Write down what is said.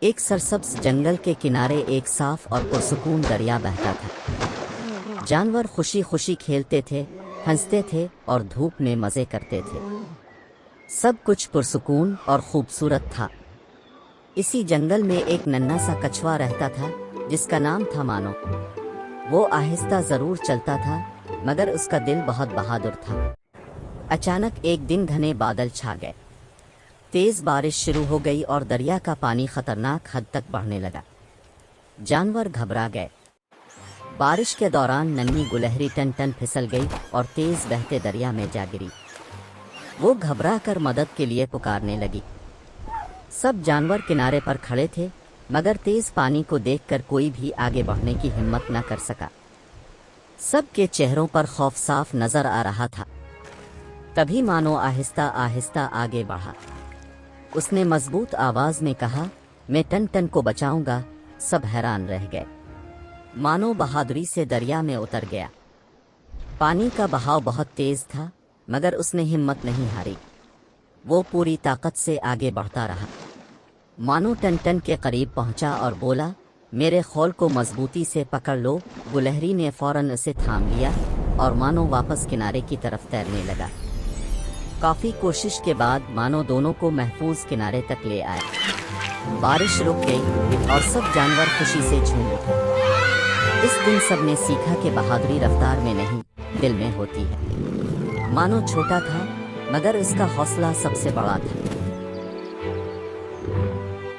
ایک سرسبز جنگل کے کنارے ایک صاف اور پرسکون دریا بہتا تھا۔ جانور خوشی خوشی کھیلتے تھے، ہنستے تھے اور دھوپ میں مزے کرتے تھے۔ سب کچھ پرسکون اور خوبصورت تھا۔ اسی جنگل میں ایک ننھا سا کچھوا رہتا تھا جس کا نام تھا مانو۔ وہ آہستہ ضرور چلتا تھا مگر اس کا دل بہت بہادر تھا۔ اچانک ایک دن گھنے بادل چھا گئے، تیز بارش شروع ہو گئی اور دریا کا پانی خطرناک حد تک بڑھنے لگا۔ جانور گھبرا گئے۔ بارش کے دوران ننھی گلہری ٹن ٹن پھسل گئی اور تیز بہتے دریا میں جا گری۔ وہ گھبرا کر مدد کے لیے پکارنے لگی۔ سب جانور کنارے پر کھڑے تھے مگر تیز پانی کو دیکھ کر کوئی بھی آگے بڑھنے کی ہمت نہ کر سکا۔ سب کے چہروں پر خوف صاف نظر آ رہا تھا۔ تبھی مانو آہستہ آہستہ آگے بڑھا۔ اس نے مضبوط آواز میں کہا، میں ٹن ٹن کو بچاؤں گا۔ سب حیران رہ گئے۔ مانو بہادری سے دریا میں اتر گیا۔ پانی کا بہاؤ بہت تیز تھا مگر اس نے ہمت نہیں ہاری۔ وہ پوری طاقت سے آگے بڑھتا رہا۔ مانو ٹن ٹن کے قریب پہنچا اور بولا، میرے خول کو مضبوطی سے پکڑ لو۔ گلہری نے فوراً اسے تھام لیا اور مانو واپس کنارے کی طرف تیرنے لگا۔ کافی کوشش کے بعد مانو دونوں کو محفوظ کنارے تک لے آیا۔ بارش رک گئی اور سب جانور خوشی سے جھوم اٹھے۔ اس دن سب نے سیکھا کہ بہادری رفتار میں نہیں، دل میں ہوتی ہے۔ مانو چھوٹا تھا مگر اس کا حوصلہ سب سے بڑا تھا۔